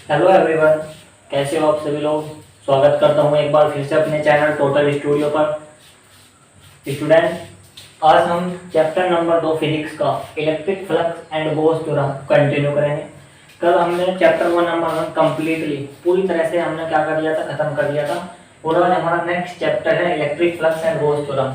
Hello everyone, कैसे हो आप सभी लोग। स्वागत करता हूं एक बार फिर से अपने चैनल टोटल स्टूडियो पर। स्टूडेंट, आज हम चैप्टर नंबर 2 फिजिक्स का electric flux and goes theorem continue करेंगे। कल हमने चैप्टर 1 नंबर 1 कम्प्लीटली पूरी तरह से हमने क्या कर लिया था, खत्म कर लिया था। और आज हमारा नेक्स्ट चैप्टर है electric flux and goes theorem.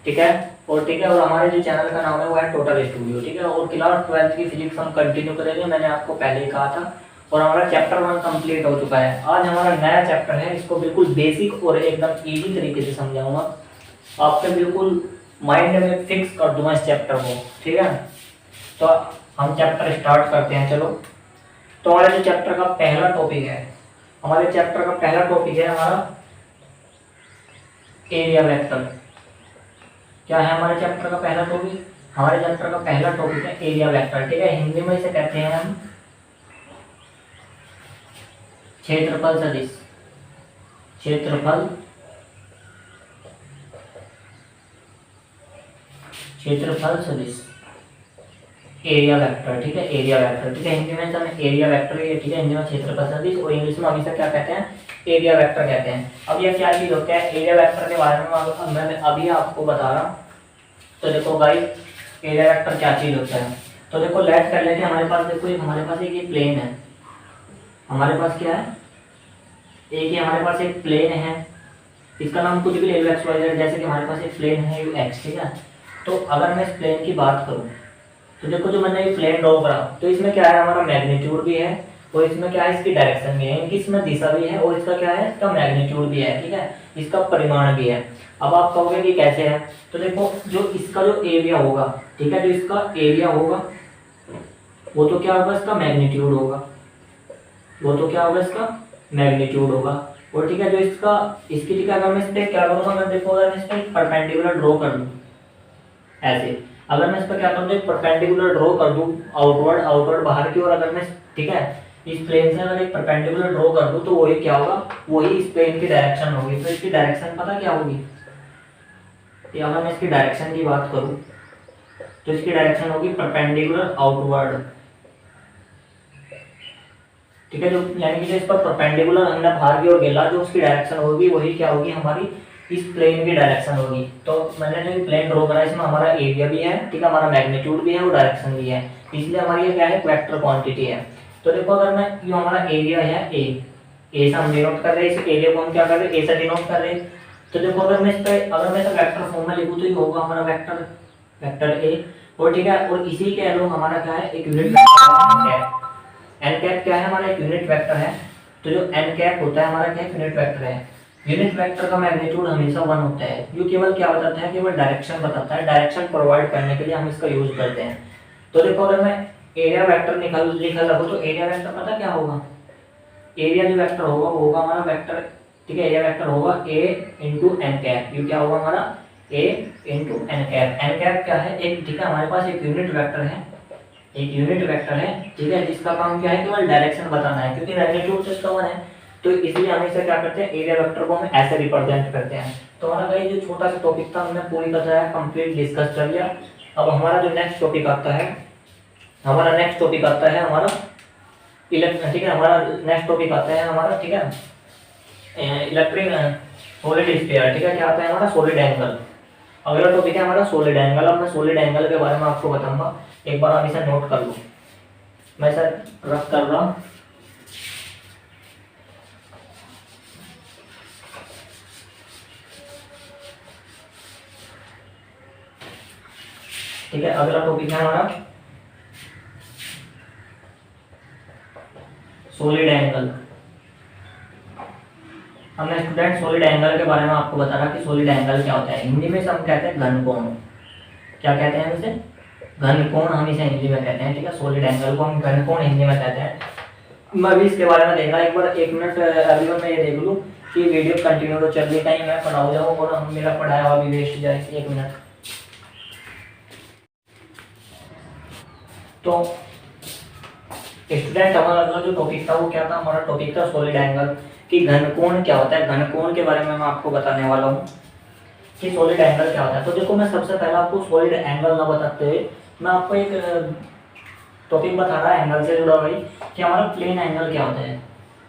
ठीक है। और हमारे जो चैनल का नाम है वो है टोटल स्टूडियो। ठीक है। और क्लास 12 की फिजिक्स हम कंटिन्यू करेंगे, मैंने आपको पहले ही कहा था। और हमारा चैप्टर 1 कंप्लीट हो चुका है। आज हमारा नया चैप्टर है, इसको बिल्कुल बेसिक और एकदम इजी तरीके से समझाऊंगा, आपके बिल्कुल माइंड में फिक्स कर दूंगा इस चैप्टर को। ठीक है। तो हम चैप्टर स्टार्ट करते हैं। चलो, तो हमारे जो चैप्टर का पहला टॉपिक है, हमारा एरिया वेक्टर। क्या है हमारे चैप्टर का पहला टॉपिक? हमारे चैप्टर का पहला टॉपिक है एरिया वेक्टर। ठीक है। हिंदी में इसे कहते हैं हम क्षेत्रफल सदिश। क्षेत्रफल सदिश एरिया वेक्टर। ठीक है। Area vector. ठीक है। हिंदी में हमें एरिया वेक्टर है। ठीक है। हिंदी में क्षेत्रफल सदिश और इंग्लिश में हम इसे क्या कहते हैं? एरिया वेक्टर कहते हैं। अब ये क्या चीज होता है? एरिया वेक्टर के बारे में मैं अभी आपको बता रहा हूँ। तो देखो गाइस, एरिया वेक्टर क्या चीज होता है। तो देखो, लेट कर लेते हैं। हमारे पास एक ये प्लेन है। हमारे पास क्या है? हमारे पास एक प्लेन है। इसका नाम कुछ भी ले लो, एक्स वाई जेड। जैसे कि हमारे पास एक प्लेन है यू एक्स। ठीक है। तो अगर मैं इस प्लेन की बात करूं, तो देखो जो मैंने ये प्लेन ड्रॉ करा, तो इसमें क्या है? हमारा मैग्नीट्यूड भी है और इसमें क्या है? इसकी डायरेक्शन भी है, इनकी इसमें दिशा भी है और इसका क्या है? इसका मैग्नीट्यूड भी है। ठीक है। इसका परिमाण भी है। अब आप कहोगे कि कैसे है? तो देखो, जो इसका जो एरिया होगा, ठीक है, जो इसका एरिया होगा वो तो क्या होगा? इसका मैग्नीट्यूड होगा। इसका मैग्नीट्यूड होगा। और ठीक है, जो इसकी ठीक है, अगर मैं इस पे क्या करूँगा, मैं देखो अगर मैं इस पे परपेंडिकुलर ड्रॉ कर दूँ ऐसे, अगर मैं इस पर क्या कर दूँ, एक परपेंडिकुलर ड्रॉ कर दूँ आउटवर्ड बाहर की ओर, अगर मैं ठीक है इस प्लेन से अगर एक परपेंडिकुलर ड्रॉ कर दूँ, तो वही क्या होगा? वही इस प्लेन की डायरेक्शन होगी। तो इसकी डायरेक्शन पता क्या होगी? अगर मैं इसकी डायरेक्शन की बात करूँ, तो इसकी डायरेक्शन होगी परपेंडिकुलर आउटवर्ड। ठीक है। जो यानी कि जो इस पर परपेंडिकुलर हमने बाहर की ओर गिरा, जो उसकी डायरेक्शन होगी वही क्या होगी? हमारी इस प्लेन की डायरेक्शन होगी। तो मैंने जो प्लेन ड्रॉ करा, इसमें हमारा एरिया भी है, ठीक है, हमारा मैग्नीट्यूड भी है और डायरेक्शन भी है। इसलिए हमारी ये क्या है? वेक्टर क्वांटिटी है। तो देखो, अगर मैं जो हमारा एरिया है ए से हम डिनोट कर रहे हैं, इस एरिया को हम क्या कर रहे हैं? ए से डिनोट कर रहे हैं। तो देखो, अगर मैं इसे वेक्टर फॉर्म में लिखूँ, तो ये होगा हमारा वेक्टर ए। और ठीक है, और इसी के अलोंग हमारा क्या है? एक यूनिट वेक्टर है एन कैप। क्या है? हमारा एक यूनिट वेक्टर है। तो जो एन कैप होता है हमारा क्या है? यूनिट वेक्टर है। यूनिट वेक्टर का मैग्नीट्यूड हमेशा 1 होता है। ये केवल क्या बताता है? केवल डायरेक्शन बताता है। डायरेक्शन प्रोवाइड करने के लिए हम इसका यूज करते हैं। तो देखो, अगर मैं एरिया वेक्टर लिखा रखूँ, तो एरिया वेक्टर पता क्या होगा? एरिया जो वेक्टर होगा वो होगा हमारा वेक्टर, ठीक है, एरिया वेक्टर होगा ए इंटू एन कैप। ये क्या होगा हमारा? A into N cap. N cap क्या है? एक, ठीक है, हमारे पास एक यूनिट वेक्टर है, ठीक है, जिसका काम क्या है? केवल डायरेक्शन बताना है, क्योंकि मैग्नीट्यूड तो इसका 1 है। तो इसलिए हम इसे क्या करते हैं? एरिया वेक्टर को हम ऐसे रिप्रेजेंट करते हैं। तो हमारा गाइस जो छोटा सा टॉपिक था हमने पूरी तरह कंप्लीट डिस्कस कर लिया। अब हमारा जो नेक्स्ट टॉपिक आता है, हमारा इलेक्ट्रिक, ठीक है, हमारा नेक्स्ट टॉपिक आता है हमारा, ठीक है, इलेक्ट्रिक सॉलिड स्फीयर। ठीक है, क्या आता है हमारा? Solid angle. अगला टॉपिक है हमारा सॉलिड एंगल। अब मैं सॉलिड एंगल के बारे में आपको बताऊंगा। एक बार आप इसे नोट कर लो, मैं इसे रख कर रहा हूं। ठीक है, अगला टॉपिक है हमारा सॉलिड एंगल। अब मैं स्टूडेंट सॉलिड एंगल के बारे में आपको बता रहा कि सॉलिड एंगल क्या होता है। हिंदी में हम कहते हैं घनकोण। क्या कहते हैं इसे? घनकोण हम इसे हिंदी में कहते हैं। ठीक है, सॉलिड एंगल को हम घनकोण हिंदी में कहते हैं। मैं भी इसके बारे में देखा एक बार, 1 मिनट अभी मैं ये देख लूँ कि वीडियो कंटिन्यू तो चल रही, कहीं मैं पढ़ाऊ जाऊँ और मेरा पढ़ाया हुआ भी वेस्ट जाए। 1 मिनट। तो स्टूडेंट, हमारा अगला जो टॉपिक था वो क्या था? हमारा टॉपिक था सॉलिड एंगल, कि घनकोण क्या होता है। घनकोण के बारे में मैं आपको बताने वाला हूँ कि सॉलिड एंगल क्या होता है। तो देखो, मैं सबसे पहले आपको सॉलिड एंगल ना बताते हुए मैं आपको एक टॉपिक बता रहा है एंगल से जुड़ा भाई कि हमारा प्लेन एंगल क्या होता है।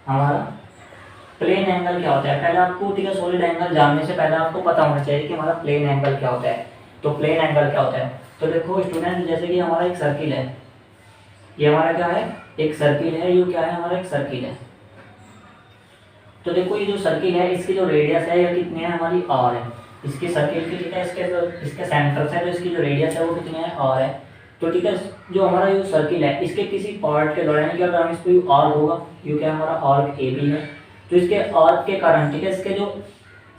हमारा प्लेन एंगल क्या होता है, पहले आपको ठीक है सॉलिड एंगल जानने से पहले आपको पता होना चाहिए कि हमारा प्लेन एंगल क्या होता है। तो प्लेन एंगल क्या होता है, तो देखो स्टूडेंट, जैसे कि हमारा एक सर्किल है, ये हमारा क्या है, एक सर्किल है, ये क्या है, हमारा एक सर्किल है। तो देखो ये जो सर्किल है इसकी जो रेडियस है ये कितनी है, हमारी आर है। इसकी सर्किल की ठीक है, इसके सेंटर से जो इसकी जो रेडियस है वो कितनी है, आर है। तो ठीक है, जो हमारा ये सर्किल है इसके किसी पार्ट के दौरान क्या अगर हम इस पर आर होगा, ये क्या हमारा आर्क ए बी है, तो इसके आर्क के कारण ठीक है इसके जो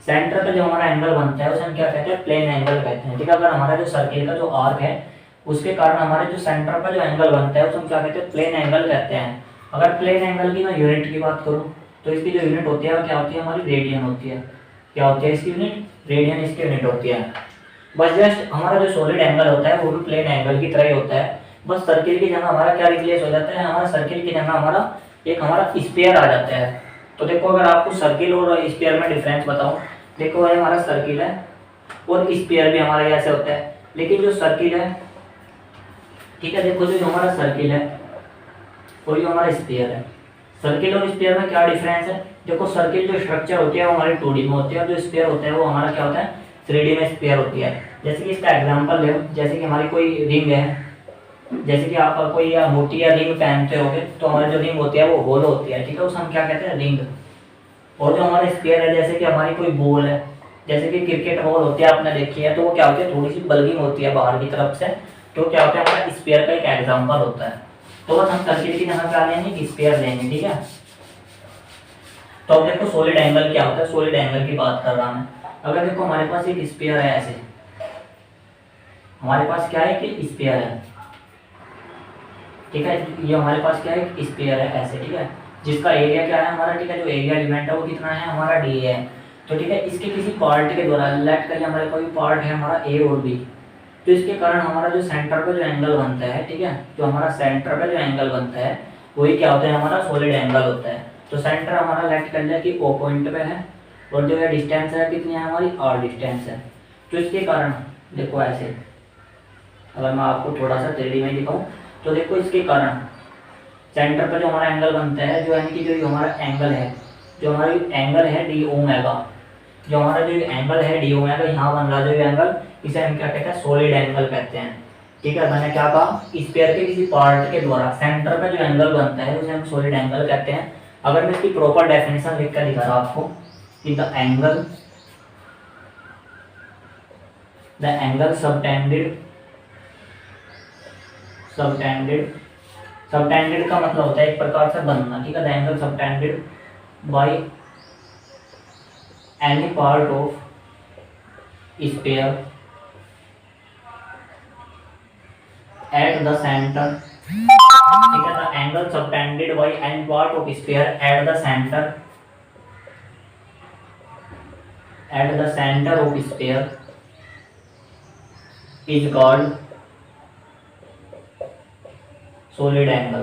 सेंटर पे जो हमारा एंगल बनता है उसे हम क्या कहते हैं, प्लेन एंगल कहते हैं। ठीक है, अगर हमारा जो सर्किल का जो आर्क है उसके कारण हमारे जो सेंटर पर जो एंगल बनता है उसे हम क्या कहते हैं, प्लेन एंगल कहते हैं। अगर प्लेन एंगल की मैं यूनिट की बात करूँ तो इसकी जो यूनिट होती है वो क्या होती है, हमारी रेडियन होती है। क्या होती है इसकी यूनिट, रेडियन इसकी यूनिट होती है। बस जस्ट हमारा जो सॉलिड एंगल होता है वो भी प्लेन एंगल की तरह ही होता है, बस सर्किल की जगह हमारा क्या रिप्लेस हो जाता है, हमारा सर्किल की जगह हमारा एक हमारा स्फीयर आ जाता है। तो देखो अगर आपको सर्किल और स्फीयर में डिफरेंस बताऊं, देखो ये हमारा सर्किल है और स्फीयर भी हमारा ऐसे होता है, लेकिन जो सर्किल है ठीक है, देखो जो हमारा सर्किल है और जो हमारा स्फीयर है, सर्किल और स्फीयर में क्या डिफरेंस है, देखो सर्किल जो स्ट्रक्चर होती है वो हमारी 2D में होती है और जो स्फीयर होता है वो हमारा क्या होता है, 3D में स्फीयर होती है। जैसे कि इसका एग्जांपल ले, जैसे कि हमारी कोई रिंग है, जैसे कि आप कोई मोटी या रिंग पहनते होगे तो हमारी जो रिंग होती है वो होल होती है, ठीक है, उसे हम क्या कहते हैं, रिंग। और जो हमारे स्फीयर है, जैसे कि हमारी कोई बॉल है, जैसे कि क्रिकेट बॉल होती है आपने देखी है, तो वो क्या होती है, थोड़ी सी बल्किंग होती है बाहर की तरफ से, तो क्या होता है, हमारा स्फीयर का एक एग्जाम्पल होता है। तो बस हम सर्किल की जगह क्या लेंगे, स्फीयर लेंगे। ठीक है, तो अब देखो सॉलिड एंगल क्या होता है, सॉलिड एंगल की बात कर रहा मैं। अगर देखो हमारे पास एक स्फीयर है, ऐसे हमारे पास क्या है कि स्फीयर है, ठीक है, ये हमारे पास क्या है, एक स्फीयर है ऐसे, ठीक है, जिसका एरिया क्या है हमारा, ठीक है, जो एरिया एलिमेंट है वो कितना है, हमारा डी है। तो ठीक है, इसके किसी पार्ट के द्वारा लेट करिए हमारे कोई पार्ट है हमारा ए और बी, तो इसके कारण हमारा जो सेंटर पे जो एंगल बनता है, ठीक है, जो हमारा सेंटर पे जो एंगल बनता है वही क्या होता है, हमारा सॉलिड एंगल होता है। तो सेंटर हमारा लेट कर लिया कि ओ पॉइंट पे है और जो है डिस्टेंस है कितनी है, हमारी आर डिस्टेंस है। तो इसके कारण देखो ऐसे, अगर मैं आपको थोड़ा सा 3D में दिखाऊं तो देखो इसके कारण सेंटर पर जो हमारा एंगल बनता है, जो यानी कि जो हमारा एंगल है, जो हमारा एंगल है डी ओमेगा, जो हमारा जो एंगल है डी ओमेगा यहाँ बन रहा जो एंगल, इसे हम क्या कहते हैं, सॉलिड एंगल कहते हैं। ठीक है, मैंने क्या कहा, स्फीयर के किसी पार्ट के द्वारा सेंटर पे जो एंगल बनता है उसे हम सॉलिड एंगल कहते हैं। अगर मैं इसकी प्रॉपर डेफिनेशन लिख कर दिखा रहा आपको कि द एंगल सबटेंडेड का मतलब होता है एक प्रकार से बनना। ठीक है, the angle subtended by any part of sphere at the centre. ठीक है, the angle subtended by any part of sphere at the centre of sphere is called solid angle,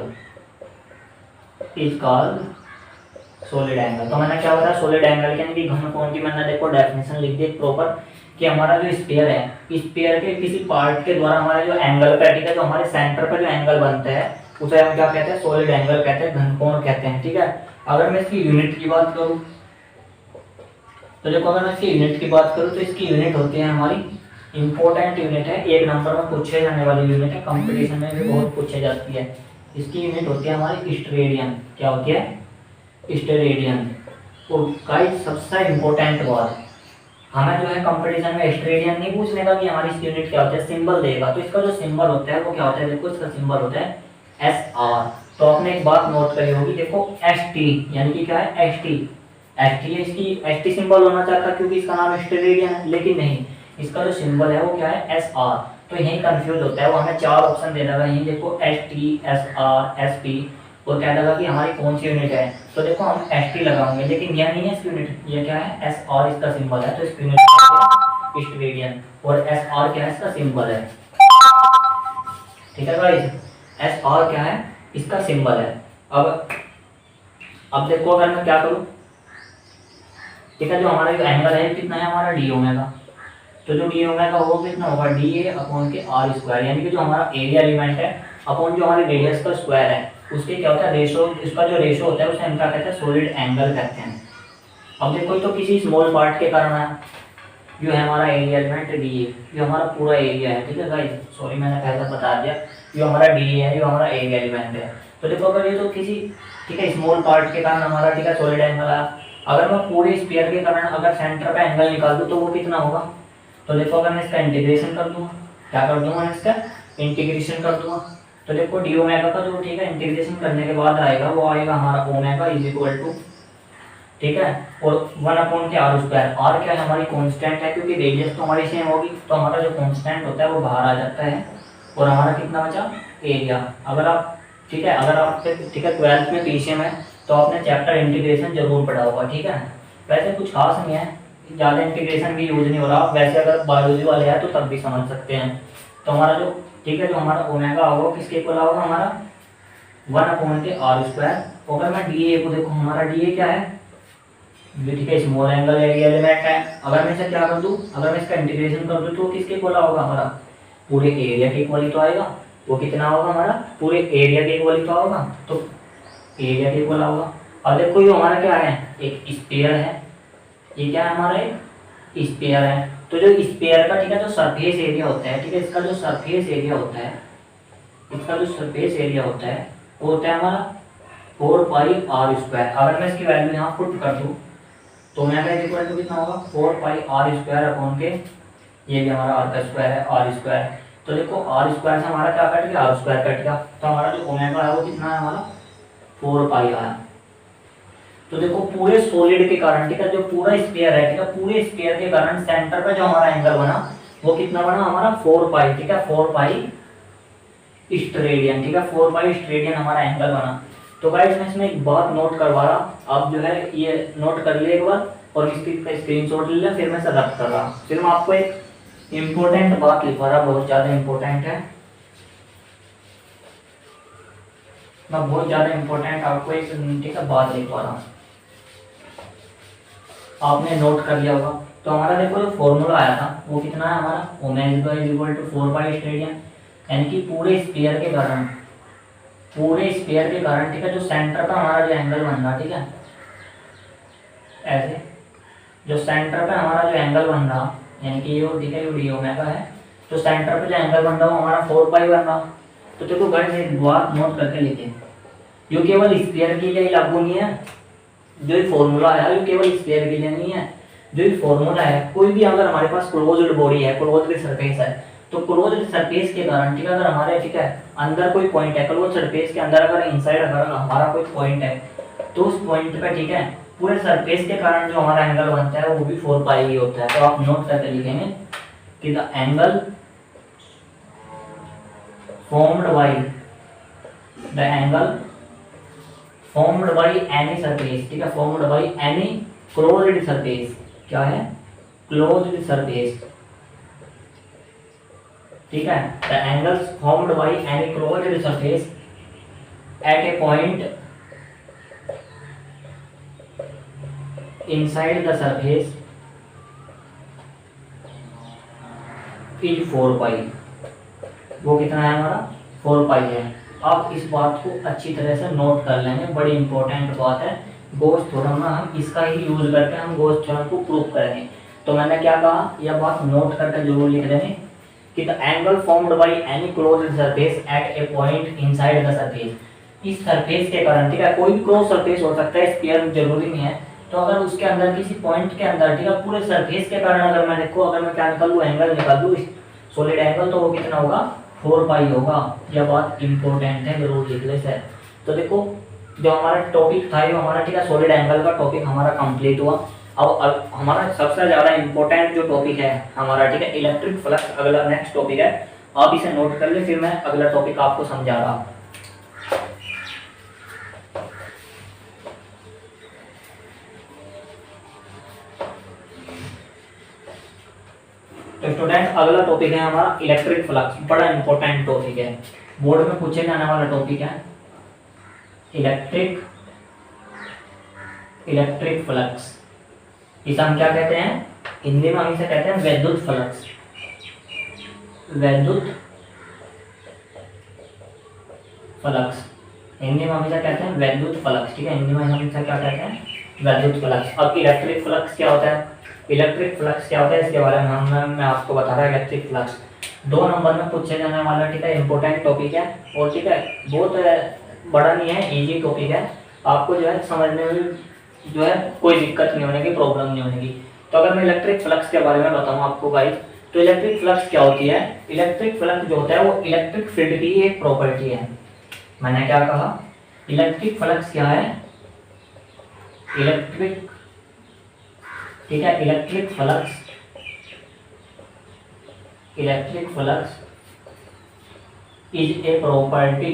तो मैंने क्या बताया, सॉलिड एंगल के यानी कि घनकोण की मैंने देखो डेफिनेशन लिख दी प्रॉपर कि हमारा जो स्फीयर है, स्फीयर के किसी पार्ट के द्वारा हमारे जो एंगल पे, ठीक है, जो हमारे सेंटर पर जो एंगल बनता है उसे हम क्या कहते हैं, सॉलिड एंगल कहते हैं, घनकोण कहते हैं। ठीक है, अगर मैं इसकी यूनिट की बात करूँ तो देखो, अगर मैं इसकी यूनिट की बात करूँ तो इसकी यूनिट होती है हमारी, इंपॉर्टेंट यूनिट है, एक नंबर में पूछे जाने वाली यूनिट है, कंपटीशन में भी बहुत पूछे जाती है। इसकी यूनिट होती है हमारी स्टेरेडियन। क्या होती है, स्टेरेडियन। तो गाइस सबसे इंपॉर्टेंट बात, हमें जो है कंपटीशन में स्टेरेडियन नहीं पूछने का कि हमारी इसकी यूनिट क्या होता है, सिंबल देगा। तो इसका जो सिंबल होता है वो क्या होता है, देखो इसका सिंबल होता है एस आर। तो आपने एक बात नोट करी होगी, देखो एस टी यानी कि क्या है, एस टी इसकी एस टी सिंबल होना चाहता क्योंकि इसका नाम स्टेरेडियन है, लेकिन नहीं, इसका जो सिंबल है वो क्या है, एस आर। तो यही कंफ्यूज होता है, वो हमें 4 ऑप्शन दे देगा, यही देखो S T, S R, S P, और कह देगा कि हमारी कौन सी यूनिट है। तो देखो हम एस टी लगाएंगे, लेकिन यह नहीं है इसकी यूनिट, ये क्या है, एस आर इसका सिंबल है, तो इसकी यूनिट स्टेरेडियन, और एस आर क्या है, इसका सिंबल है। ठीक है गाइस, एस आर क्या है, इसका सिंबल है। अब देखो अगर मैं क्या करूँ, ठीक है, जो हमारा जो एंगल है कितना है, हमारा डी ओमेगा, तो जो डी ओमेगा वो कितना होगा, डी ए अपॉन के आर स्क्वायर, यानी कि जो हमारा एरिया एलिमेंट है अपॉन जो हमारे रेडियस का स्क्वायर है उसके क्या होता है रेशो, इसका जो रेशो होता है उसे हम क्या कहते हैं सॉलिड एंगल कहते हैं। अब देखो तो किसी स्मॉल पार्ट के कारण है जो है हमारा एरिया एलिमेंट डी ए, जो हमारा पूरा एरिया है, ठीक है गाइस, सॉरी मैंने पहले बता दिया, जो हमारा डी ए है जो हमारा एरिया एलिमेंट है। तो देखो अगर ये तो किसी ठीक है स्मॉल पार्ट के कारण हमारा ठीक है सॉलिड एंगल है, अगर मैं पूरे स्फीयर के कारण अगर सेंटर पे एंगल निकाल दूँ तो वो कितना होगा। तो देखो अगर मैं इसका इंटीग्रेशन कर दूँगा, क्या कर दूंगा इसका इंटीग्रेशन कर दूंगा, तो देखो डी ओमेगा का जो ठीक है इंटीग्रेशन करने के बाद आएगा वो आएगा हमारा ओमेगा इज इक्वल टू ठीक है और 1 के आर स्क्वायर। आर क्या है हमारी कांस्टेंट है क्योंकि रेडियस तो हमारी सेम होगी, तो हमारा जो कांस्टेंट होता है वो बाहर आ जाता है और हमारा कितना बचा एरिया। अगर आप ठीक है अगर आप ठीक है 12th में पीसीएम है तो आपने चैप्टर इंटीग्रेशन जरूर पढ़ा होगा, ठीक है। वैसे कुछ खास नहीं है, ज़्यादा इंटीग्रेशन भी यूज नहीं हो रहा, वैसे अगर बायोलॉजी वाले हैं तो तब भी समझ सकते हैं। तो हमारा जो ठीक है जो हमारा ओमेगा होगा किसके इक्वल होगा हमारा 1 के आर स्क्वायर। अगर मैं डी ए को देखो हमारा डी ए क्या है ठीक है स्मॉल एंगल एरिया एलिमेंट है, अगर मैं इसे क्या कर दूं अगर मैं इसका इंटीग्रेशन कर दूं तो किसके इक्वल होगा हमारा पूरे एरिया के इक्वल ही तो आएगा। वो कितना होगा हमारा पूरे एरिया के इक्वल ही तो होगा, तो एरिया के इक्वल होगा। और देखो ये हमारा क्या है एक स्फीयर है, ये क्या है हमारा एक स्फीयर है। तो जो स्फीयर का ठीक है जो सरफेस एरिया होता है ठीक है इसका जो सरफेस एरिया होता है इसका जो सरफेस एरिया होता है वो होता है हमारा 4 पाई आर स्क्वायर। अगर मैं इसकी वैल्यू यहाँ पुट कर दूँ तो मैं क्या इक्वल टू कितना होगा 4 पाई आर स्क्वायर अपॉन के ये भी हमारा आर का स्क्वायर है आर स्क्वायर। तो देखो आर स्क्वायर से हमारा क्या कट गया आर स्क्वायर कट गया, तो हमारा जो ओमेगा है वो कितना है हमारा 4 पाई आर। तो देखो पूरे सॉलिड के कारण ठीक है जो पूरा स्फीयर है ठीक है पूरे स्फीयर के कारण सेंटर पे जो हमारा एंगल बना वो कितना बना हमारा 4 पाई ठीक है 4 पाई स्टेरेडियन ठीक है 4 पाई स्टेरेडियन हमारा एंगल बना। तो गाइस मैं इसमें एक बात नोट करवा रहा, आप जो है ये नोट कर लिए एक बार और इसकी स्क्रीनशॉट ले लें, फिर मैं सब रख कर रहा हूँ। फिर मैं आपको एक इम्पोर्टेंट बात लिखवा रहा, बहुत ज़्यादा इम्पोर्टेंट है, मैं बहुत ज़्यादा इम्पोर्टेंट आपको एक ठीक है बात लिखवा रहा हूँ, आपने नोट कर लिया होगा। तो हमारा देखो जो फॉर्मूला आया था वो कितना है हमारा omega is equal to 4 pi steradian, यानी कि पूरे स्फीयर के कारण ठीक है जो सेंटर का हमारा जो एंगल बन रहा ठीक है ऐसे जो सेंटर पे हमारा जो एंगल बन रहा यानी कि ये ठीक है ये डी ओमेगा है, तो सेंटर पे जो एंगल बन रहा वो हमारा 4 पाई बन रहा। तो देखो गाइस एक बात नोट करके लिखे, जो केवल स्फीयर के लिए लागू नहीं है, जो ये फॉर्मूला है ये केवल स्फीयर के लिए नहीं है, जो ये फॉर्मूला है कोई भी अगर हमारे पास क्लोज्ड बॉडी है क्लोज्ड सरफेस है तो क्लोज्ड सरफेस के कारण ठीक है अगर हमारे ठीक है अंदर कोई पॉइंट है क्लोज्ड सरफेस के अंदर अगर इनसाइड अगर हमारा कोई पॉइंट है तो उस पॉइंट पे ठीक है पूरे सरफेस के कारण जो हमारा एंगल बनता है वो भी 4 पाई ही होता है। तो आप नोट करके लिखेंगे कि the angle formed by any surface ठीक है formed by any closed surface, क्या है closed surface ठीक है the angles formed by any closed surface at a point inside the surface is 4 पाई, वो कितना है हमारा 4 पाई है। आप इस बात को अच्छी तरह से नोट कर लेंगे, बड़ी इंपॉर्टेंट बात है। गॉस थ्योरम में हम इसका ही यूज करके हम गॉस थ्योरम को प्रूव करेंगे। तो मैंने क्या कहा यह बात नोट करके जरूर लिख देंगे कि the angle formed by any closed surface at A point inside the surface, इस सरफेस के कारण ठीक है कोई भी क्लोज सरफेस हो सकता है स्फीयर जरूरी नहीं है, तो अगर उसके अंदर किसी पॉइंट के अंदर ठीक है पूरे सरफेस के कारण अगर मैं देखो अगर मैं क्या निकाल दूँ एंगल निकाल दूँ सॉलिड एंगल तो वो कितना होगा 4 पाई होगा। यह बात इंपॉर्टेंट है जरूर लिख ले सर। तो देखो जो हमारा टॉपिक था जो हमारा ठीक है सॉलिड एंगल का टॉपिक हमारा कंप्लीट हुआ। अब हमारा सबसे ज़्यादा इंपॉर्टेंट जो टॉपिक है हमारा ठीक है इलेक्ट्रिक फ्लक्स अगला नेक्स्ट टॉपिक है, आप इसे नोट कर ले फिर मैं अगला टॉपिक आपको समझा रहा हूँ। तो स्टूडेंट अगला टॉपिक है हमारा इलेक्ट्रिक फ्लक्स, बड़ा इंपॉर्टेंट टॉपिक है, बोर्ड में पूछे जाने वाला टॉपिक है इलेक्ट्रिक फ्लक्स। इसे हम क्या कहते हैं हिंदी में हम इसे कहते हैं वैद्युत फ्लक्स, वैद्युत फ्लक्स, हिंदी में हमेशा कहते हैं वैद्युत फ्लक्स, ठीक है, हिंदी में हमेशा क्या कहते हैं, वैद्युत फ्लक्स। अब इलेक्ट्रिक फ्लक्स क्या होता है, इलेक्ट्रिक फ्लक्स क्या होता है इसके बारे में मैं आपको बता रहा हूँ। इलेक्ट्रिक फ्लक्स 2 नंबर में पूछे जाने वाला, ठीक है, इंपॉर्टेंट टॉपिक है, और ठीक है बहुत बड़ा नहीं है, इजी टॉपिक है, आपको जो है समझने में जो है कोई दिक्कत नहीं होने की, प्रॉब्लम नहीं होने की। तो अगर मैं इलेक्ट्रिक फ्लक्स के बारे में बताऊँ आपको भाई, तो इलेक्ट्रिक फ्लक्स क्या होती है, इलेक्ट्रिक फ्लक्स जो होता है वो इलेक्ट्रिक फील्ड की एक प्रॉपर्टी है। मैंने क्या कहा, इलेक्ट्रिक फ्लक्स क्या है, इलेक्ट्रिक, ठीक है, electric flux, electric flux is a property,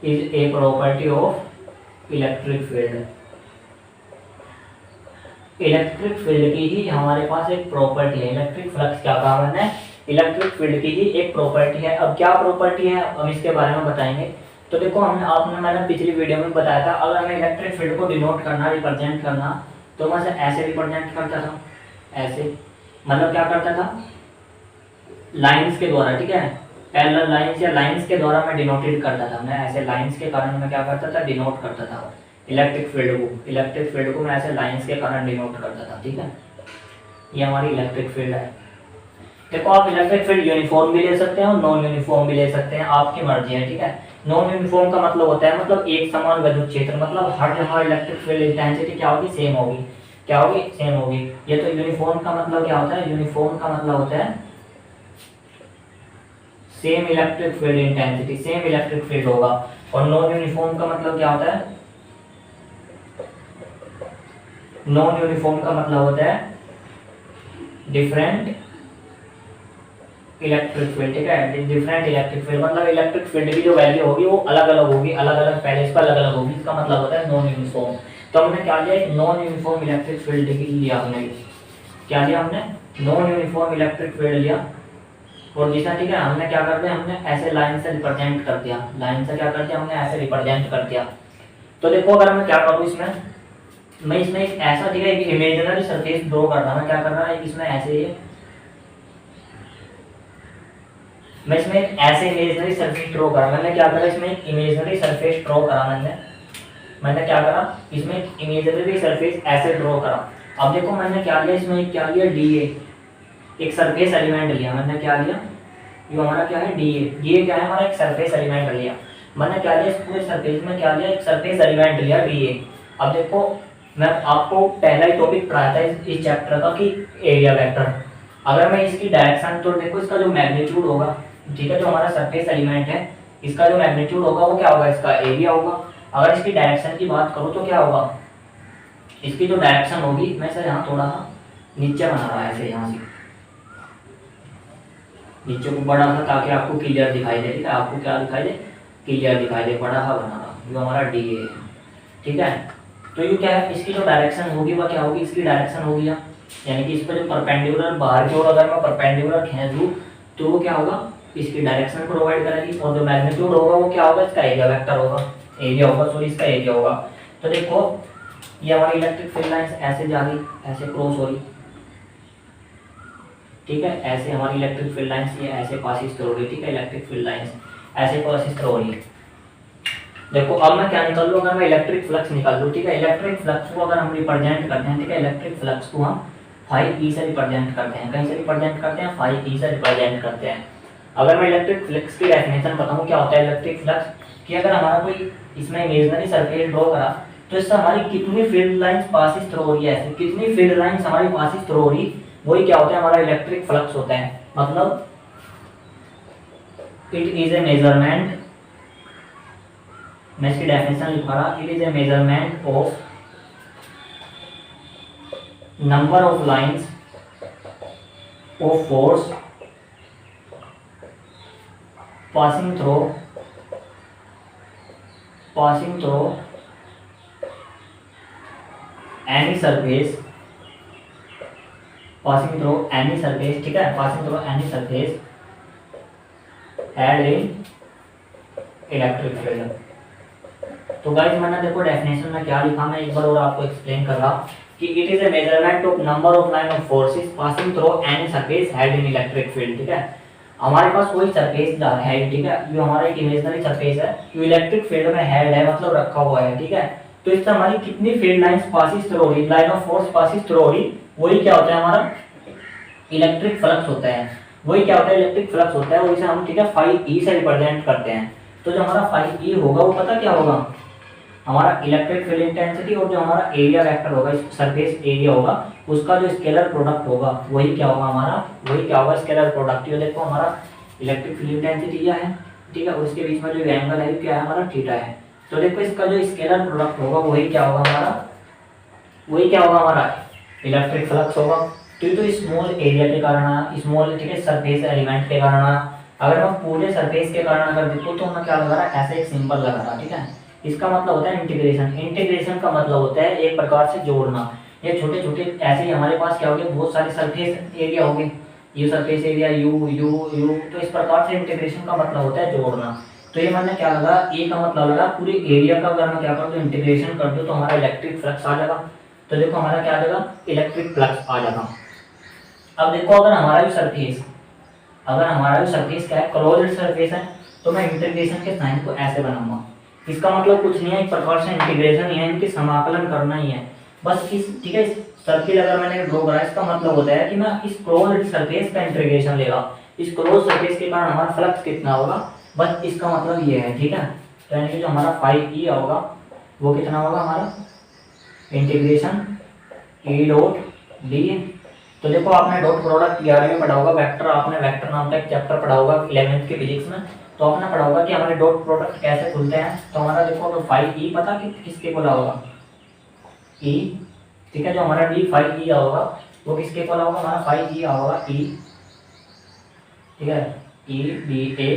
is a property of electric field. Electric field की ही हमारे पास एक प्रॉपर्टी है, इलेक्ट्रिक फ्लक्स क्या कहा मैंने, इलेक्ट्रिक फील्ड की ही एक प्रॉपर्टी है। अब क्या प्रॉपर्टी है हम इसके बारे में बताएंगे। तो देखो मैंने पिछली वीडियो में बताया था, अगर हमें इलेक्ट्रिक फील्ड को डिनोट करना, रिप्रेजेंट करना, तो मैं ऐसे रिप्रेजेंट करता था, ऐसे, मतलब क्या करता था, लाइंस के द्वारा, ठीक है, पैरेलल लाइंस या लाइंस के द्वारा मैं डिनोटेड करता था, मैं ऐसे लाइंस के कारण मैं क्या करता था, डिनोट करता था इलेक्ट्रिक फील्ड को, इलेक्ट्रिक फील्ड को मैं ऐसे लाइंस के कारण डिनोट करता था, ठीक है, ये हमारी इलेक्ट्रिक फील्ड है। देखो आप इलेक्ट्रिक फील्ड यूनिफॉर्म भी ले सकते हैं और नॉन यूनिफॉर्म भी ले सकते हैं, आपकी मर्जी है, ठीक है। नॉन यूनिफॉर्म का मतलब होता है मतलब एक समान विद्युत क्षेत्र, मतलब हर जगह इलेक्ट्रिक फील्ड इंटेंसिटी क्या होगी, सेम होगी, क्या होगी, सेम होगी। ये तो यूनिफॉर्म का मतलब क्या होता है, यूनिफॉर्म का मतलब होता है same electric field intensity, same electric field होगा। और नॉन यूनिफॉर्म का मतलब क्या होता है, नॉन यूनिफॉर्म का मतलब होता है डिफरेंट इलेक्ट्रिक फील्ड, ठीक है, डिफरेंट इलेक्ट्रिक फील्ड, मतलब इलेक्ट्रिक फील्ड की जो वैल्यू होगी वो अलग अलग होगी, अलग अलग पहले इसका अलग अलग होगी, इसका मतलब होता है नॉन यूनिफॉर्म। तो हमने क्या लिया, एक नॉन यूनिफॉर्म इलेक्ट्रिक फील्ड लिया, हमने क्या लिया, हमने नॉन यूनिफॉर्म इलेक्ट्रिक फील्ड लिया। और जिसका, ठीक है, हमने क्या कर दिया, हमने ऐसे लाइन से रिप्रेजेंट कर दिया, लाइन से क्या कर दिया, हमने ऐसे रिप्रेजेंट कर दिया। तो देखो अगर मैं क्या करूँ इसमें, मैं इसमें एक ऐसा, ठीक है, एक इमेजिनरी सरफेस ड्रॉ कर रहा हूं, क्या कर रहा है, इसमें ऐसे, मैं इसमें एक ऐसे इमेजिनरी सरफेस ड्रॉ करा, मैंने क्या करा, इसमें एक इमेजिनरी सरफेस ड्रॉ करा, मैंने क्या करा, इसमें एक इमेजिनरी सरफेस ऐसे ड्रॉ करा। अब देखो मैंने क्या लिया, इसमें क्या लिया, डीए, एक सरफेस एलिमेंट लिया, मैंने क्या लिया, ये हमारा क्या है, डीए क्या है, हमारा एक सरफेस एलिमेंट लिया, मैंने क्या लिया, इस पूरे सरफेस में क्या लिया, एक सरफेस एलिमेंट लिया, डीए। अब देखो मैं आपको पहला ही टॉपिक पढ़ाया था इस चैप्टर का कि एरिया वेक्टर, अगर मैं इसकी डायरेक्शन, तो देखो इसका जो मैग्नीट्यूड होगा, ठीक है, जो हमारा सरफेस एलिमेंट है इसका जो मैग्नीट्यूड होगा वो क्या होगा, इसका एरिया होगा। अगर इसकी डायरेक्शन की बात करूँ तो क्या होगा, इसकी जो डायरेक्शन होगी, मैं सर यहाँ थोड़ा सा नीचे बना रहा है, ऐसे यहाँ से नीचे को बड़ा सा, ताकि आपको क्लियर दिखाई दे, ठीक है, आपको क्या दिखाई दे, क्लियर दिखाई दे, बड़ा सा बना रहा, जो हमारा डी है, ठीक है। तो ये क्या है, इसकी जो डायरेक्शन होगी वह क्या होगी, इसकी डायरेक्शन होगी, यानी कि इस पर जो परपेंडिकुलर बाहर की ओर अगर मैं परपेंडिकुलर खींच दूँ तो वो क्या होगा, इसकी डायरेक्शन प्रोवाइड करेगी, और जो मैग्नीट्यूड होगा वो क्या होगा, इसका एरिया वेक्टर होगा, एरिया होगा, सॉरी इसका एरिया होगा। तो देखो ये हमारी इलेक्ट्रिक फील्ड लाइंस ऐसे जा रही, ऐसे क्रॉस हो रही, ठीक है, ऐसे हमारी इलेक्ट्रिक फील्ड लाइंस ये ऐसे पासिस हो रही, ठीक है, इलेक्ट्रिक फील्ड लाइंस ऐसे पासिस हो रही है। देखो अब मैं क्या निकाल लूँ, अगर मैं इलेक्ट्रिक फ्लक्स निकाल लूँ, ठीक है, इलेक्ट्रिक फ्लक्स को अगर हम रिप्रेजेंट करते हैं, ठीक है, इलेक्ट्रिक फ्लक्स को हम फाई ई से रिप्रेजेंट करते हैं, कहीं से रिप्रेजेंट करते हैं, फाई ई से रिप्रेजेंट करते हैं। अगर मैं इलेक्ट्रिक फ्लक्स की डेफिनेशन बताऊँ क्या होता है इलेक्ट्रिक फ्लक्स, कि अगर हमारा कोई इसमें इमेजिनरी सरफेस ड्रॉ करा तो इससे हमारी कितनी फील्ड लाइंस पासिस थ्रू हो रही है, ऐसे कितनी फील्ड लाइंस हमारी पासिस थ्रू हो रही, वही क्या होता है, हमारा इलेक्ट्रिक फ्लक्स होता है। मतलब इट इज ए मेजरमेंट, मैं इसकी डेफिनेशन लिखा रहा, it is a measurement of number of lines of force passing through any surface, ठीक है, passing through any surface had in electric field. तो गाइस मैंने देखो डेफिनेशन में क्या लिखा, मैं एक बार और आपको एक्सप्लेन कर रहा कि it is a measurement of number of line of forces passing through any surface had in electric field, ठीक है। हमारे पास कोई सरफेस है, ठीक है, जो हमारा एक इमेजिनरी सरफेस है, जो इलेक्ट्रिक फील्ड में हेड है, मतलब रखा हुआ है, ठीक है। तो इससे हमारी कितनी फील्ड लाइंस पासिस थ्रू हो रही, line of force passes through हो रही, वही क्या होता है हमारा इलेक्ट्रिक फ्लक्स होता है। वही क्या होता है इलेक्ट्रिक फ्लक्स होता है, वही से हम, ठीक है, फाई ई से रिप्रेजेंट करते हैं। तो जो हमारा फाई ई होगा वो पता क्या होगा, हमारा इलेक्ट्रिक फील्ड इंटेंसिटी और जो हमारा एरिया वेक्टर होगा, सरफेस एरिया होगा, उसका जो स्केलर प्रोडक्ट होगा वही क्या होगा हमारा, वही क्या होगा स्केलर प्रोडक्ट। ये देखो हमारा इलेक्ट्रिक फील्ड इंटेंसिटी क्या है, ठीक है, और उसके बीच में जो एंगल है क्या है हमारा थीटा है। तो देखो इसका जो स्केलर प्रोडक्ट होगा वही क्या होगा हमारा, वही क्या होगा हमारा इलेक्ट्रिक फ्लक्स होगा। तो स्मॉल एरिया के कारण, स्मॉल, ठीक है, सरफेस एलिमेंट के कारण, अगर हम पूरे सरफेस के कारण अगर देखो तो हमें क्या लगा रहा है, ऐसे एक सिंबल लगा रहा, ठीक है। इसका मतलब होता है इंटीग्रेशन। इंटीग्रेशन का मतलब होता है एक प्रकार से जोड़ना। ये छोटे छोटे ऐसे ही हमारे पास क्या हो गए, बहुत सारे सरफेस एरिया हो गए, ये surface area you you you, तो इस प्रकार से इंटीग्रेशन का मतलब होता है जोड़ना। तो ये मैंने क्या लगा, ए का मतलब लगा पूरे एरिया का अगर मैं क्या करूँ तो इंटीग्रेशन कर दूँ तो हमारा इलेक्ट्रिक फ्लक्स आ जाएगा। तो देखो हमारा क्या आ जाएगा, इलेक्ट्रिक फ्लक्स आ जाएगा। अब देखो अगर हमारा भी सरफेस, अगर हमारा भी सरफेस क्या है, क्लोज्ड सरफेस है, तो मैं इंटीग्रेशन के साइन को ऐसे बनाऊंगा। इसका मतलब कुछ नहीं है, एक प्रकार से इंटीग्रेशन ही है, इनकी समाकलन करना ही है बस। इस, ठीक है, इस सर्किल अगर मैंने ड्रॉ करा, इसका मतलब होता है कि मैं इस क्लोज्ड सरफेस का इंटीग्रेशन लेगा। इस क्लोज सरफेस के कारण हमारा फ्लक्स कितना होगा, बस इसका मतलब ये है, ठीक है। तो यानी कि जो हमारा फाई ई होगा वो कितना होगा हमारा इंटीग्रेशन ई डॉट डी। तो देखो आपने डॉट प्रोडक्ट 11 में पढ़ा होगा, वेक्टर, आपने वेक्टर नाम का एक चैप्टर पढ़ा होगा 11th के फिजिक्स में। तो आपने पढ़ा होगा कि हमारे डॉट प्रोडक्ट कैसे खुलते हैं। तो हमारा देखो अगर फाई ई पता कि किसके बोला होगा, ई, ठीक है, जो हमारा डी फाई ई होगा वो किसके बोला होगा, हमारा फाई ई होगा ई, ठीक है, E D A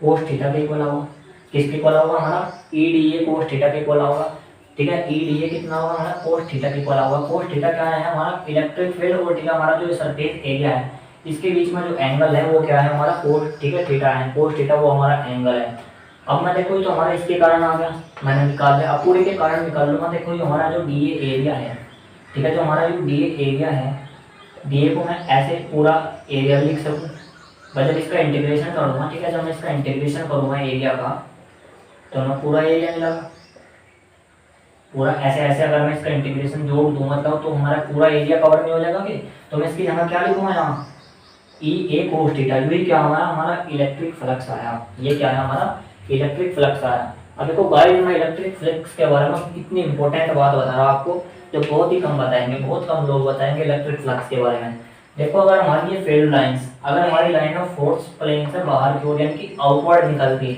cos theta के बोला होगा। किसके बोला होगा, हमारा E D A cos theta के बोला होगा, ठीक है। ई डी ए कितना होगा हमारा कोस थीटा के बोला होगा। कोस थीटा क्या है हमारा इलेक्ट्रिक फील्ड, और ठीक है हमारा जो सरफेस एरिया है इसके बीच में जो एंगल है वो क्या है हमारा कोस, ठीक है, थीटा है, कोस थीटा वो हमारा एंगल है। अब मैं देखो तो हमारा इसके कारण आ गया, मैंने निकाल दिया। अब पूरे के कारण निकाल लूँगा। देखो जो हमारा जो डी ए एरिया है, ठीक है, जो हमारा जो डी ए एरिया है, डी ए को मैं ऐसे पूरा एरिया लिख सकूँ, जब इसका इंटीग्रेशन करूँगा, ठीक है, जब मैं इसका इंटीग्रेशन करूँगा एरिया का तो मैं पूरा एरिया मिलेगा, पूरा ऐसे ऐसे अगर मैं इसका इंटीग्रेशन जोड़ दूँ मतलब तो हमारा पूरा एरिया कवर नहीं हो जाएगा कि। तो मैं इसकी जगह क्या लिखूँगा यहाँ ई ए कोस थीटा, ये क्या हमारा हमारा इलेक्ट्रिक फ्लक्स आया। ये क्या है हमारा इलेक्ट्रिक फ्लक्स आया। अब देखो गाइस मैं इलेक्ट्रिक फ्लक्स के बारे में इतनी इंपॉर्टेंट बात बता रहा हूँ आपको, जो बहुत ही कम बताएंगे, बहुत कम लोग बताएंगे इलेक्ट्रिक फ्लक्स के बारे में। देखो अगर हमारी ये फील्ड लाइंस, अगर हमारी लाइन ऑफ फोर्स प्लेन से बाहर की ओर यानी कि आउटवर्ड निकलती,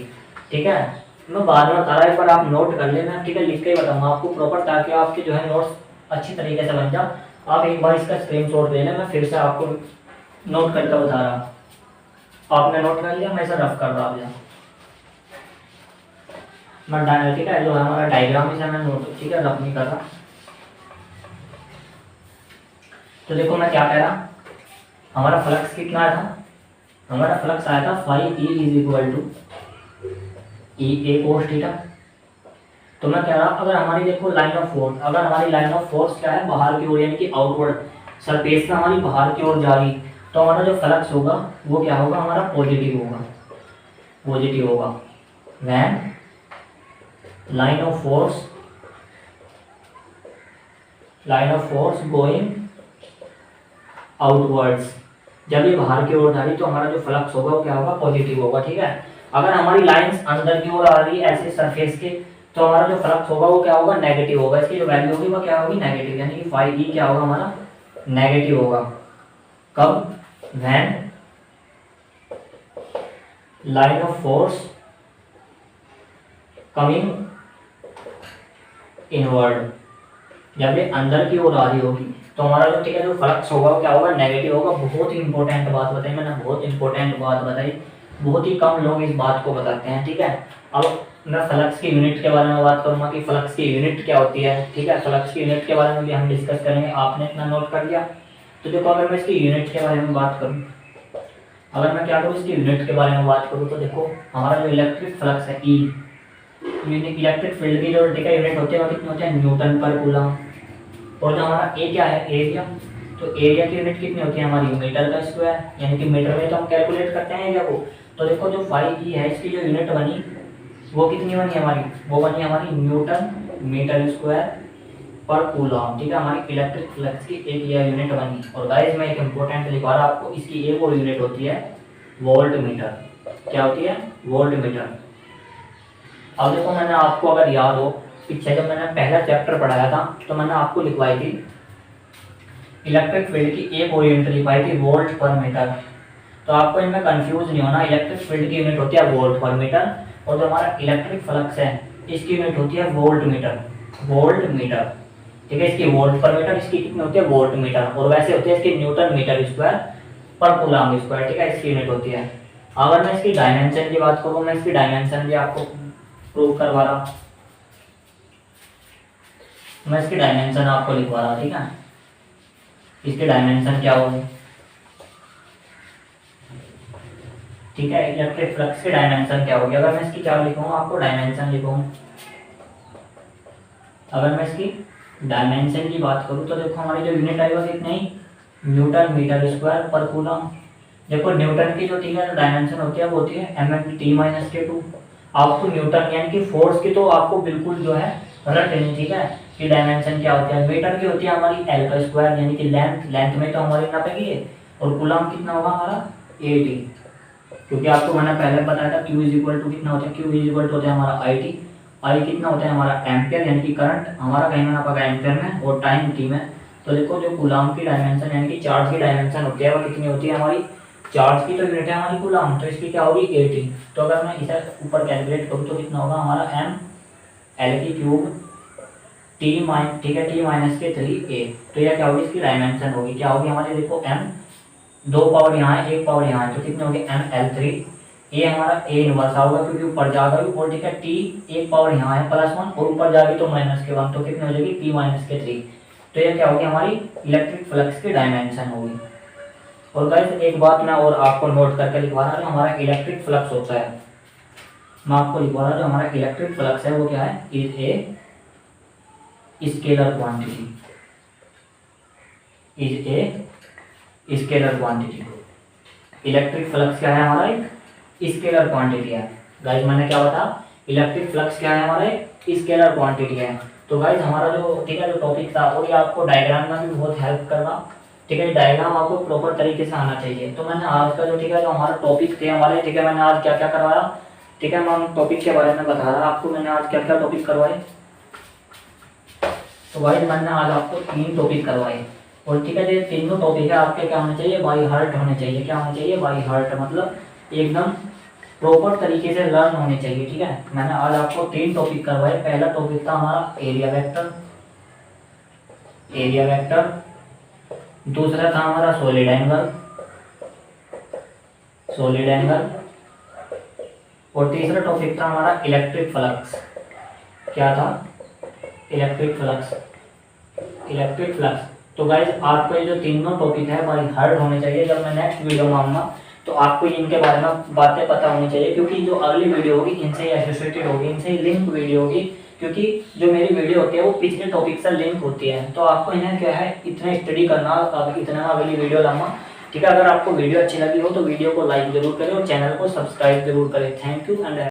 ठीक है, मैं बाद में बता रहा है पर आप नोट कर लेना, ठीक है, लिख के ही बताऊंगा आपको प्रॉपर, ताकि आपके जो है नोट्स अच्छी तरीके से बन जाए। आप एक बार इसका स्क्रीनशॉट ले लें, मैं फिर से आपको नोट करके बता रहा हूँ। आपने नोट कर लिया, मैं इसे रफ कर रहा हूँ। मैं ठीक है, जो है हमारा डायग्राम इसे मैं नोट, ठीक है, रफ नहीं कर रहा। तो देखो मैं क्या कह रहा, हमारा फ्लक्स कितना आया था, हमारा फ्लक्स आया था phi e is equal to e a cos theta. तो मैं कह रहा अगर हमारी देखो लाइन ऑफ फोर्स, अगर हमारी लाइन ऑफ फोर्स क्या है बाहर की ओर यानी कि आउटवर्ड सरफेस से हमारी बाहर की ओर जा रही, तो हमारा जो फ्लक्स होगा वो क्या होगा हमारा पॉजिटिव होगा, पॉजिटिव होगा। When line of force going outwards, जब ये बाहर की ओर जा रही तो हमारा जो फ्लक्स होगा वो क्या होगा पॉजिटिव होगा, ठीक है। अगर हमारी लाइंस अंदर की ओर आ रही है ऐसे सरफेस के, तो हमारा जो फ्लक्स होगा वो क्या होगा नेगेटिव होगा, इसकी जो वैल्यू होगी वो क्या होगी नेगेटिव, यानी कि फाई ई क्या होगा हमारा नेगेटिव होगा। कब, when line of force coming inward, जब ये अंदर की ओर आ रही होगी तो हमारा जो, ठीक है, जो फ्लक्स होगा वो क्या होगा नेगेटिव होगा। बहुत ही इंपॉर्टेंट बात बताई मैंने, बहुत इंपॉर्टेंट बात बताई, बहुत ही कम लोग इस बात को बताते हैं, ठीक है। अब मैं फ्लक्स की यूनिट के बारे में बात करूंगा कि फ्लक्स की यूनिट क्या होती है, ठीक है, फ्लक्स की यूनिट के बारे में भी हम डिस्कस करेंगे। आपने इतना नोट कर लिया। तो देखो अगर मैं इसकी यूनिट के बारे में बात करूँ, अगर मैं क्या करूँ इसकी यूनिट के बारे में बात करूँ, तो देखो हमारा जो इलेक्ट्रिक फ्लक्स है ई, इलेक्ट्रिक फील्ड की जो यूनिट होती है वो कितनी होती है न्यूटन पर कूलम। और जो हमारा ए क्या है एरिया, तो एरिया की यूनिट कितनी होती है हमारी, मीटर का स्क्वायर, यानी कि मीटर में तो हम कैलकुलेट करते हैं एरिया को। तो देखो जो फाई ई है इसकी जो यूनिट बनी वो कितनी बनी हमारी, वो बनी हमारी न्यूटन मीटर स्क्वायर पर कूलम, ठीक है, हमारी इलेक्ट्रिक फ्लक्स की एक यह यूनिट बनी। और गाइस मैं एक इंपॉर्टेंट लिखवा रहा आपको, इसकी एक और यूनिट होती है वोल्ट मीटर। क्या होती है, वोल्ट मीटर। अब देखो मैंने आपको अगर याद हो पीछे जब मैंने पहला चैप्टर पढ़ाया था तो मैंने आपको लिखवाई थी इलेक्ट्रिक फील्ड की एक और यूनिट लिखवाई थी वोल्ट पर मीटर। तो आपको इनमें कंफ्यूज नहीं होना, इलेक्ट्रिक फील्ड की यूनिट होती है वोल्ट पर मीटर और जो हमारा इलेक्ट्रिक फ्लक्स है इसकी यूनिट होती है वोल्ट मीटर, वोल्ट मीटर, ठीक है। इसकी वोल्ट पर मीटर, इसकी कितनी होती है वोल्ट मीटर, और वैसे होती है इसकी न्यूटन मीटर स्क्वायर पर कूलम स्क्वायर, ठीक है, इसकी यूनिट होती है। अगर मैं इसकी डायमेंशन की बात करूँ, मैं इसकी डायमेंशन भी आपको प्रूव करवा रहा, मैं इसकी डायमेंशन आपको लिखवा रहा, ठीक है। इसके डायमेंशन क्या होंगे, ठीक है, इलेक्ट्रिक फ्लक्स के डायमेंशन क्या होगी। अगर मैं इसकी क्या लिखूंगा, आपको डायमेंशन लिखूंगा। अगर मैं इसकी डायमेंशन की बात करूं तो देखो हमारी जो यूनिट आई वो कितनी, न्यूटन मीटर स्क्वायर पर कूलम। देखो न्यूटन की जो, ठीक है, जो डायमेंशन होती है वो होती है m/t-2। आपको न्यूटन यानी कि फोर्स की तो आपको बिल्कुल जो है रट नहीं, ठीक है। कि डायमेंशन क्या होती है, मीटर की होती है हमारी l का स्क्वायर, यानी कि लेंथ, लेंथ में तो हमारी नापेगी है। और कूलम कितना होगा हमारा 80, क्योंकि आपको मैंने पहले बताया था Q कितना होता है, Q होता है हमारा IT, I कितना होता है हमारा एम्पियर, यानी कि करंट हमारा कहीं में नापा एम्पियर में, और टाइम t में। तो देखो जो कूलम की डायमेंशन यानी कि चार्ज की डायमेंशन होती है वो कितनी होती है हमारी, चार्ज की तो यूनिट है हमारी कूलम, तो इसकी क्या होगी 80। तो अगर मैं इसे ऊपर कैलकुलेट करूँ तो कितना होगा हमारा m/l³ t माइनस, ठीक है, t-3a। तो यह क्या होगी, इसकी डायमेंशन होगी, क्या होगी हमारी, देखो m, 2 पावर यहाँ है, 1 पावर यहाँ है, तो कितने होगी ml3। ये हमारा a इनवर्स होगा क्योंकि ऊपर जा गई, और ठीक है t 1 पावर यहाँ है +1 और ऊपर जा गई तो -1, तो कितनी हो जाएगी t-3। तो ये क्या होगी हमारी इलेक्ट्रिक फ्लक्स की डायमेंशन होगी। और गाइस एक बात मैं और आपको नोट करके लिखवा रहा हूँ, हमारा इलेक्ट्रिक फ्लक्स होता है, मैं आपको लिखवा रहा हूँ जो हमारा इलेक्ट्रिक फ्लक्स है वो क्या है, is a scalar quantity, is a scalar quantity. Electric flux क्या है हमारा, एक स्केलर क्वांटिटी है। गाइस मैंने क्या बताया, इलेक्ट्रिक फ्लक्स क्या है हमारा, एक स्केलर क्वांटिटी है। तो गाइस हमारा जो, ठीक है, जो टॉपिक था और ये आपको डायग्राम में भी बहुत हेल्प करना, ठीक है। डायग्राम आपको प्रॉपर तरीके से आना चाहिए। तो मैंने आज का जो, ठीक है, जो हमारा टॉपिक थे हमारे, ठीक है, मैंने आज क्या क्या करवाया, ठीक है, मैं टॉपिक के बारे में बता रहा आपको, मैंने आज क्या क्या टॉपिक करवाए। तो गाइस मैंने आज आपको 3 टॉपिक करवाए, और ठीक है, ये तीनों टॉपिक है आपके क्या होने चाहिए, बाई हार्ट होने चाहिए। क्या होने चाहिए, बाई हार्ट, मतलब एकदम प्रॉपर तरीके से लर्न होने चाहिए, ठीक है। मैंने आज आपको 3 टॉपिक करवाए। पहला टॉपिक था हमारा एरिया वेक्टर, एरिया वेक्टर। दूसरा था हमारा सॉलिड एंगल, सॉलिड एंगल। और तीसरा टॉपिक था हमारा इलेक्ट्रिक फ्लक्स। क्या था, इलेक्ट्रिक फ्लक्स, इलेक्ट्रिक फ्लक्स। तो गाइज आपको ये जो तीनों टॉपिक है बाई हार्ट होने चाहिए। जब मैं नेक्स्ट वीडियो में आऊँगा तो आपको इनके बारे में बातें पता होनी चाहिए, क्योंकि जो अगली वीडियो होगी इनसे ही एसोसिएटेड होगी, इनसे ही लिंक वीडियो होगी, क्योंकि जो मेरी वीडियो होती है वो पिछले टॉपिक से लिंक होती है। तो आपको इन्हें क्या है, इतना स्टडी करना, अब इतना अगली वीडियो लाऊंगा, ठीक है। अगर आपको वीडियो अच्छी लगी हो तो वीडियो को लाइक जरूर करें और चैनल को सब्सक्राइब जरूर करें। Thank you and